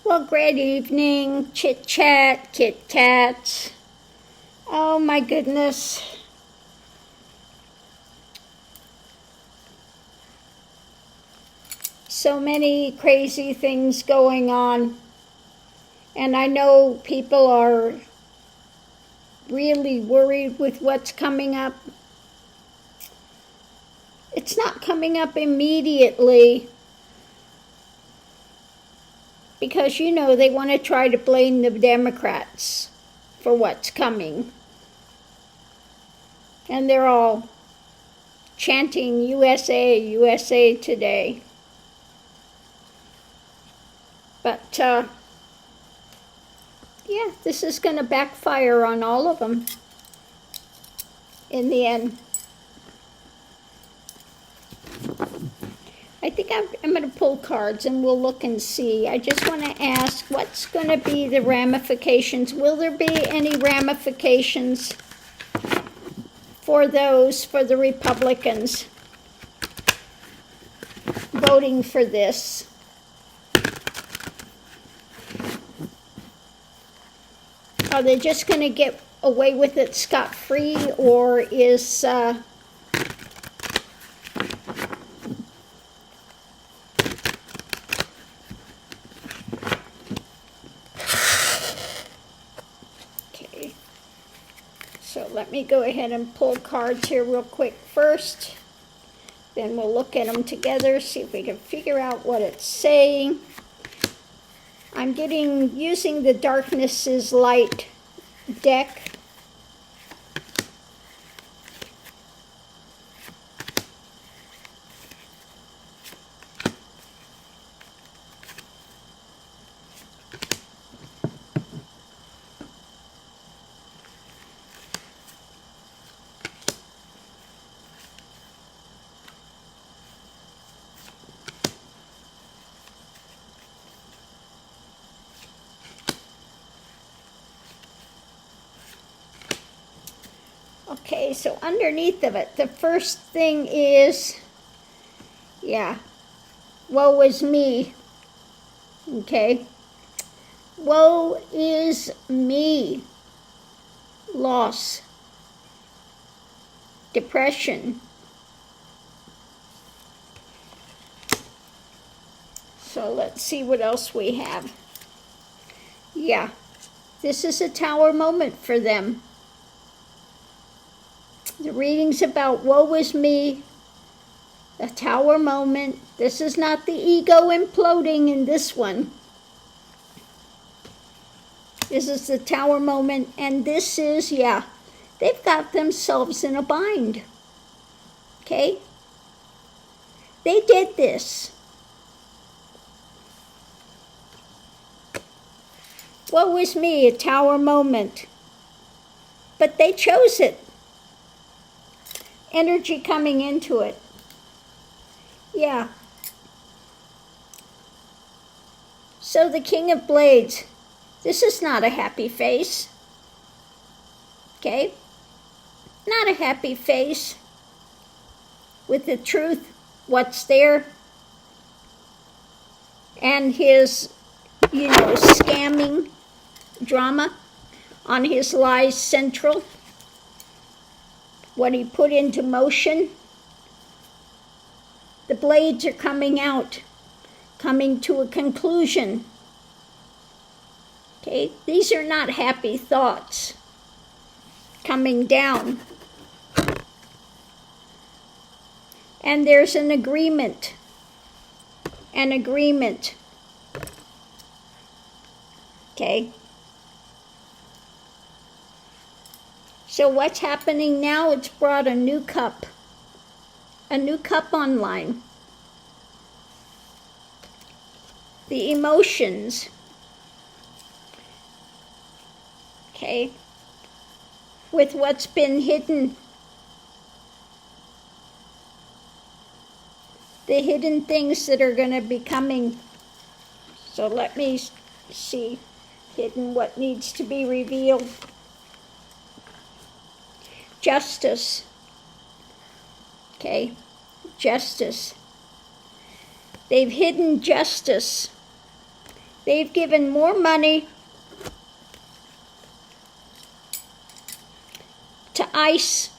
Well, great evening, chit-chat, kit-kats. Oh my goodness. So many crazy things going on. And I know people are really worried with what's coming up. It's not coming up immediately because, you know, they want to try to blame the Democrats for what's coming. And they're all chanting USA, USA today. But, yeah, this is going to backfire on all of them in the end. I think I'm going to pull cards and we'll look and see. I just want to ask, what's going to be the ramifications? Will there be any ramifications for the Republicans voting for this? Are they just going to get away with it scot-free, or is okay, so let me go ahead and pull cards here real quick first. Then we'll look at them together, see if we can figure out what it's saying. I'm using the Darkness is Light deck. Okay, so underneath of it, the first thing is, yeah, woe is me. Okay, woe is me. Loss, depression. So let's see what else we have. Yeah, this is a tower moment for them. The reading's about woe is me, a tower moment. This is not the ego imploding in this one. This is the tower moment, and this is, yeah, they've got themselves in a bind. Okay? They did this. Woe is me, a tower moment. But they chose it. Energy coming into it. Yeah. So the King of Blades, this is not a happy face. Okay? Not a happy face. With the truth, what's there, and his, scamming drama on his lies central. What he put into motion. The blades are coming out, coming to a conclusion. Okay, these are not happy thoughts coming down. And there's an agreement. An agreement. Okay. So what's happening now? It's brought a new cup online. The emotions. Okay. With what's been hidden. The hidden things that are going to be coming. So let me see. Hidden, what needs to be revealed. Justice. Okay, justice. They've hidden justice They've given more money to ICE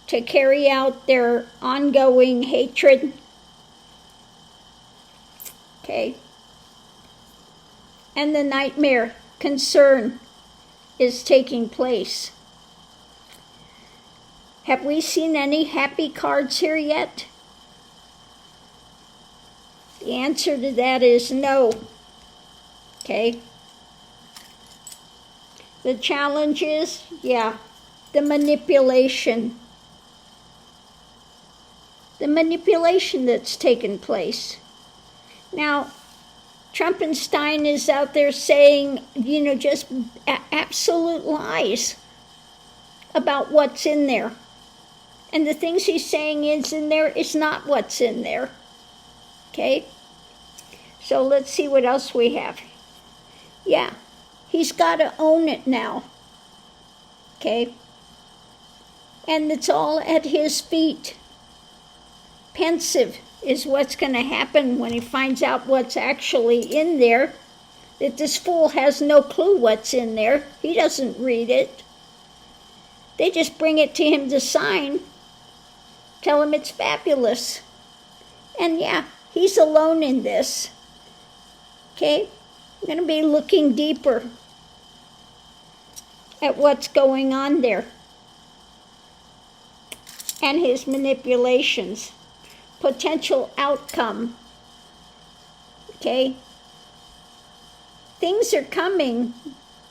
to carry out their ongoing hatred. Okay. And the nightmare concern is taking place. Have we seen any happy cards here yet? The answer to that is no. Okay. The challenge is, the manipulation. The manipulation that's taken place. Now, Trumpenstein is out there saying, just absolute lies about what's in there. And the things he's saying is in there is not what's in there. Okay? So let's see what else we have. Yeah, he's got to own it now. Okay? And it's all at his feet. Pensive is what's going to happen when he finds out what's actually in there. That this fool has no clue what's in there. He doesn't read it. They just bring it to him to sign. Tell him it's fabulous. And he's alone in this. Okay? I'm going to be looking deeper at what's going on there. And his manipulations. Potential outcome. Okay? Things are coming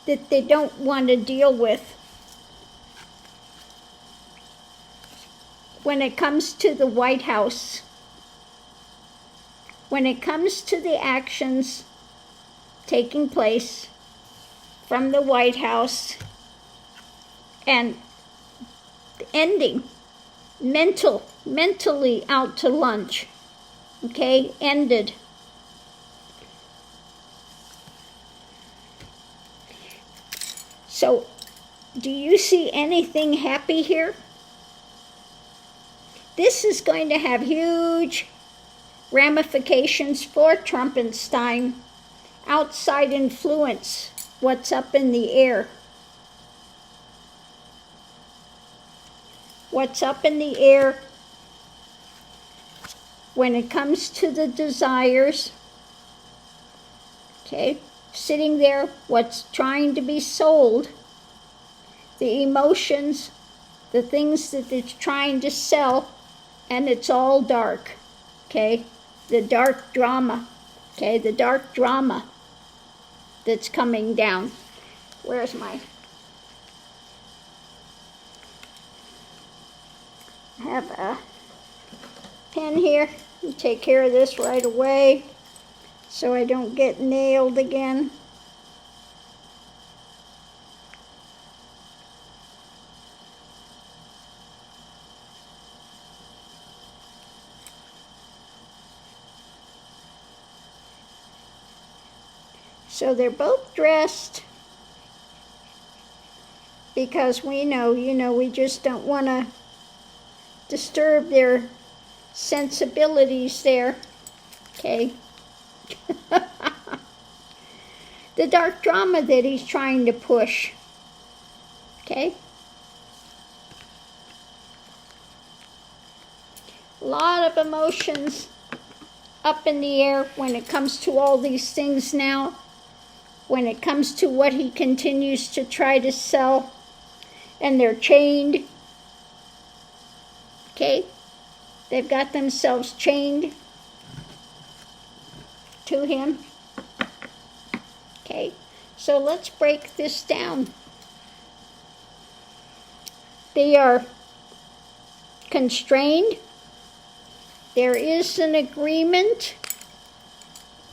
that they don't want to deal with. When it comes to the White House, when it comes to the actions taking place from the White House and ending, mentally out to lunch, okay, ended. So, do you see anything happy here? This is going to have huge ramifications for Trumpenstein. Outside influence, what's up in the air. What's up in the air when it comes to the desires. Okay, sitting there, what's trying to be sold, the emotions, the things that it's trying to sell, and it's all dark. Okay, the dark drama. Okay, the dark drama that's coming down. Where's my... I have a pen here. I'll take care of this right away so I don't get nailed again. So they're both dressed because we know, we just don't want to disturb their sensibilities there. Okay. The dark drama that he's trying to push. Okay. A lot of emotions up in the air when it comes to all these things now. When it comes to what he continues to try to sell. And they're chained. Okay? They've got themselves chained to him. Okay? So let's break this down. They are constrained. There is an agreement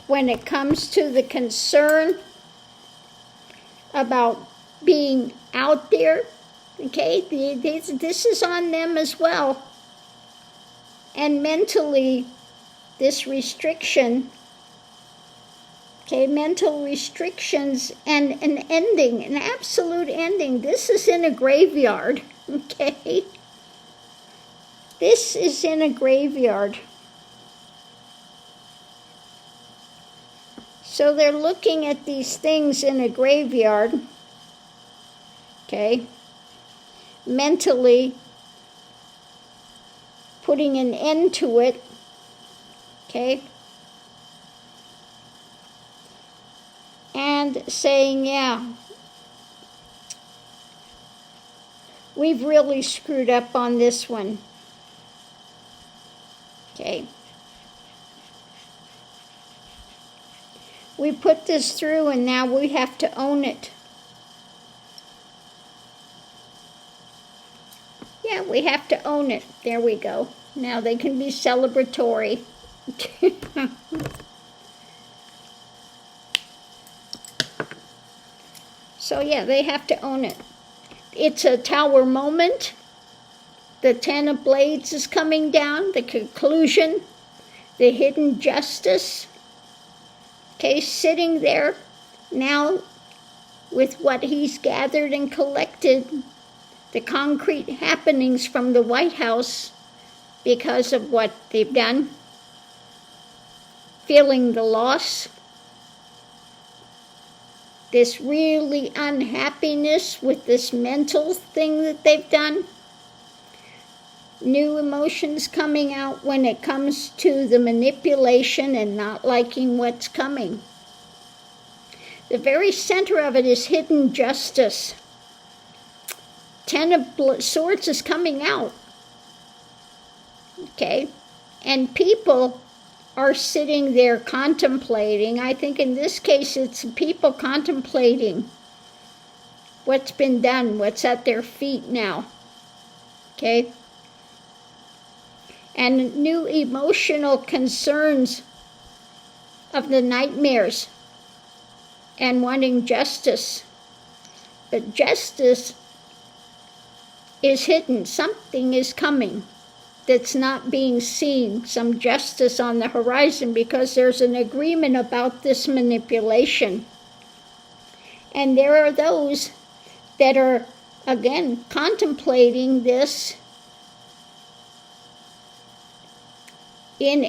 when it comes to the concern about being out there. Okay? This is on them as well. And mentally, this restriction, okay, mental restrictions and an ending, an absolute ending. This is in a graveyard, okay? This is in a graveyard. So they're looking at these things in a graveyard, okay, mentally putting an end to it, okay, and saying, yeah, we've really screwed up on this one, okay. We put this through and now we have to own it. Yeah, we have to own it. There we go. Now they can be celebratory. So yeah, they have to own it. It's a tower moment. The Ten of Blades is coming down, the conclusion, the hidden justice. Okay, sitting there now with what he's gathered and collected, the concrete happenings from the White House because of what they've done, feeling the loss, this really unhappiness with this mental thing that they've done, new emotions coming out when it comes to the manipulation and not liking what's coming. The very center of it is hidden justice. Ten of Swords is coming out. Okay? And people are sitting there contemplating. I think in this case it's people contemplating what's been done, what's at their feet now. Okay? And new emotional concerns of the nightmares and wanting justice. But justice is hidden. Something is coming that's not being seen. Some justice on the horizon because there's an agreement about this manipulation. And there are those that are, again, contemplating this in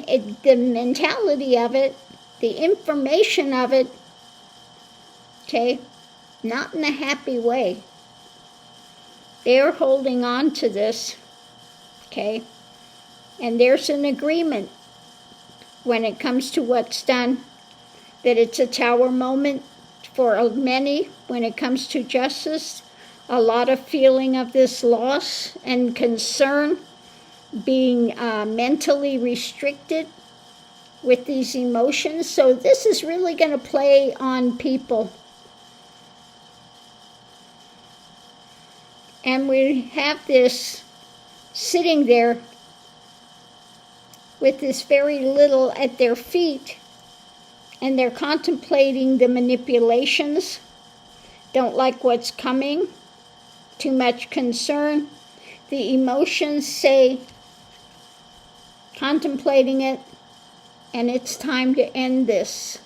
the mentality of it, the information of it, okay, not in a happy way. They're holding on to this, okay, and there's an agreement when it comes to what's done, that it's a tower moment for many when it comes to justice, a lot of feeling of this loss and concern, being mentally restricted with these emotions. So this is really going to play on people. And we have this sitting there with this very little at their feet, and they're contemplating the manipulations, don't like what's coming, too much concern. The emotions say, contemplating it, and it's time to end this.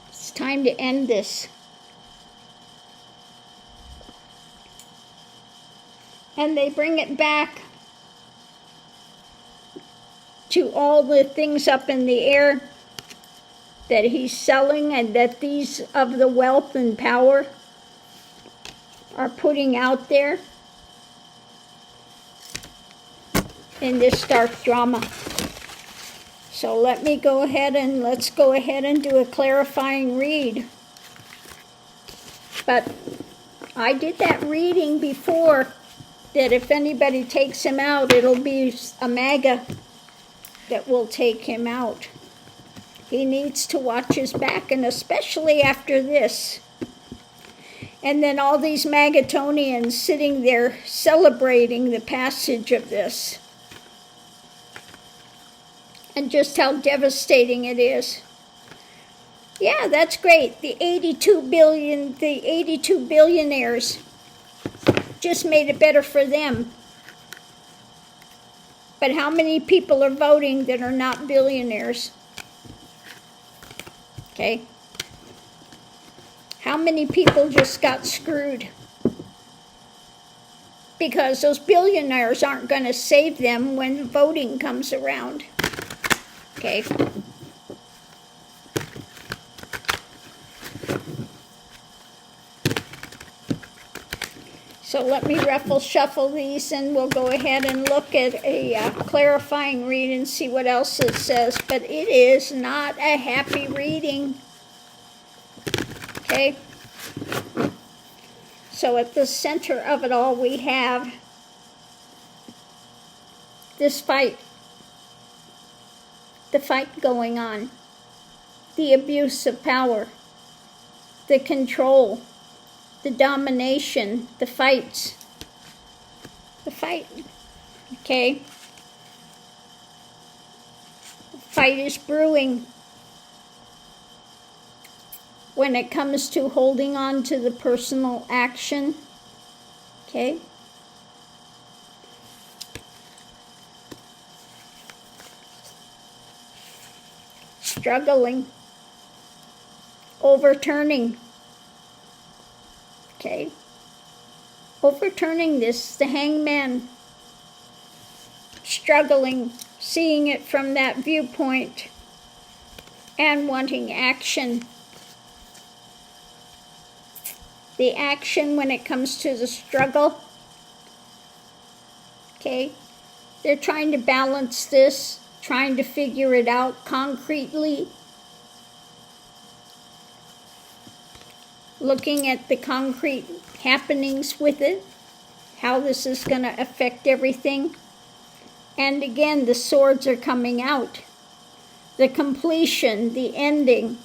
It's time to end this. And they bring it back to all the things up in the air that he's selling and that these of the wealth and power are putting out there in this dark drama. So let me go ahead and let's go ahead and do a clarifying read. But I did that reading before, that if anybody takes him out, it'll be a MAGA that will take him out. He needs to watch his back, and especially after this. And then all these Magatonians sitting there celebrating the passage of this. And just how devastating it is. Yeah, that's great. The 82 billionaires just made it better for them. But how many people are voting that are not billionaires? Okay. How many people just got screwed? Because those billionaires aren't going to save them when voting comes around. Okay. So let me shuffle these, and we'll go ahead and look at a clarifying read and see what else it says. But it is not a happy reading. Okay? So at the center of it all, we have this fight. The fight going on. The abuse of power. The control. The domination, the fights. The fight, okay? The fight is brewing when it comes to holding on to the personal action, okay? Struggling, overturning. Okay, overturning this, the hangman, struggling, seeing it from that viewpoint, and wanting action. The action when it comes to the struggle, okay, they're trying to balance this, trying to figure it out concretely. Looking at the concrete happenings with it, how this is going to affect everything. And again, the swords are coming out. The completion, the ending.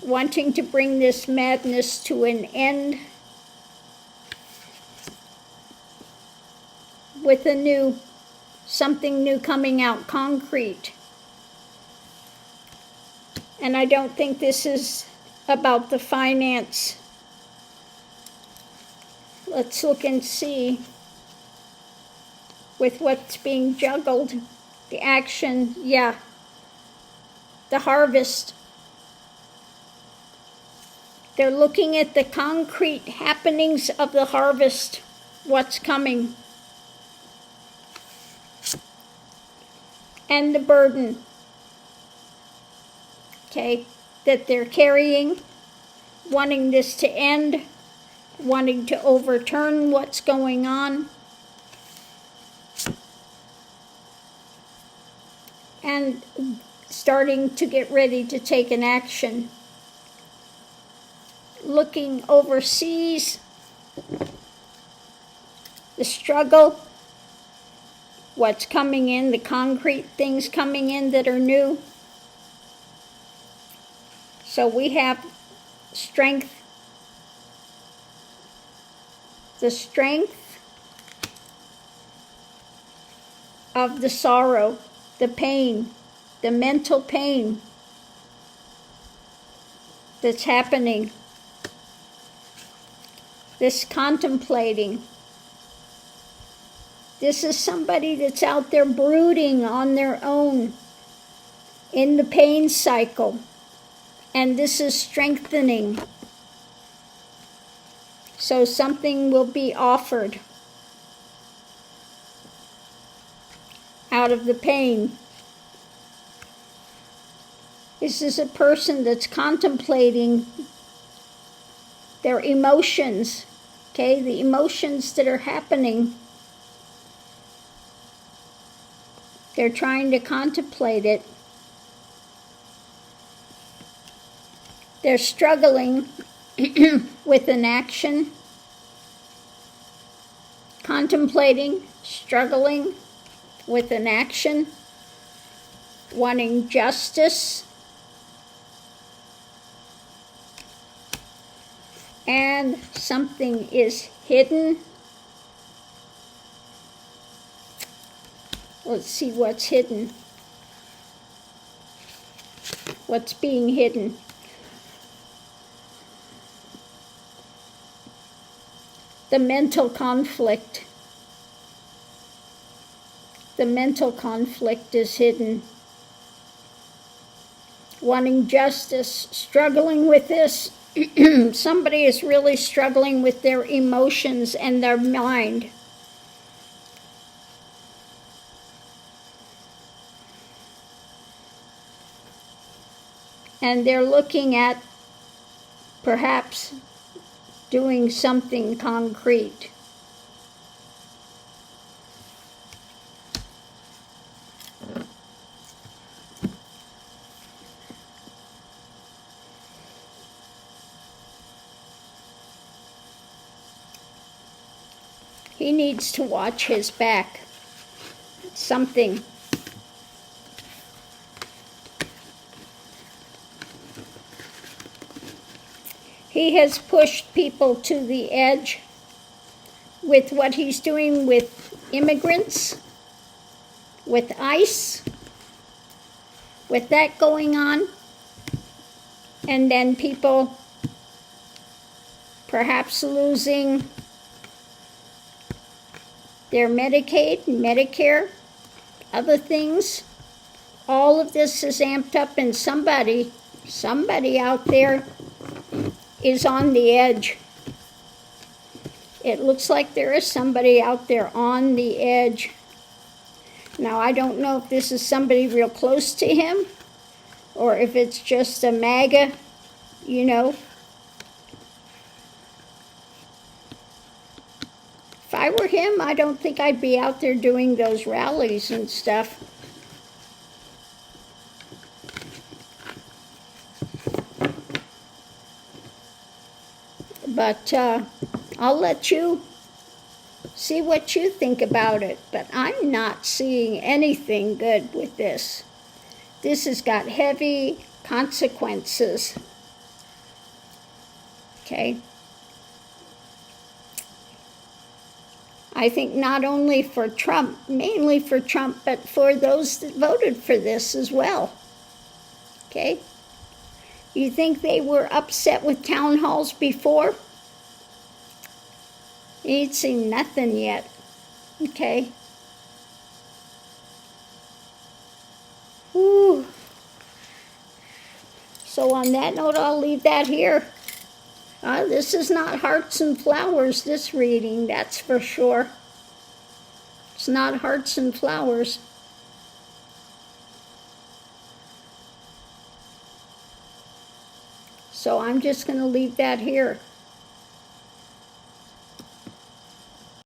Wanting to bring this madness to an end. With something new coming out, concrete. And I don't think this is about the finance. Let's look and see with what's being juggled. The action, yeah. The harvest. They're looking at the concrete happenings of the harvest, what's coming. And the burden, okay, that they're carrying, wanting this to end, wanting to overturn what's going on, and starting to get ready to take an action. Looking overseas, the struggle, what's coming in, the concrete things coming in that are new. So we have strength, the strength of the sorrow, the pain, the mental pain that's happening, this contemplating. This is somebody that's out there brooding on their own in the pain cycle. And this is strengthening. So something will be offered out of the pain. This is a person that's contemplating their emotions, okay? The emotions that are happening. They're trying to contemplate it. They're struggling with an action, contemplating, struggling with an action, wanting justice, and something is hidden. Let's see what's hidden. What's being hidden? The mental conflict. The mental conflict is hidden. Wanting justice, struggling with this. Somebody is really struggling with their emotions and their mind. And they're looking at perhaps doing something concrete. He needs to watch his back. Something. He has pushed people to the edge with what he's doing with immigrants, with ICE, with that going on, and then people perhaps losing their Medicaid, Medicare, other things. All of this is amped up, and somebody out there is on the edge. It looks like there is somebody out there on the edge. Now, I don't know if this is somebody real close to him or if it's just a MAGA, you know. If I were him, I don't think I'd be out there doing those rallies and stuff. But I'll let you see what you think about it. But I'm not seeing anything good with this. This has got heavy consequences. Okay? I think not only for Trump, mainly for Trump, but for those that voted for this as well. Okay? You think they were upset with town halls before? You ain't seen nothing yet. Okay? Whew. So on that note, I'll leave that here. This is not hearts and flowers, this reading, that's for sure. It's not hearts and flowers. So I'm just going to leave that here.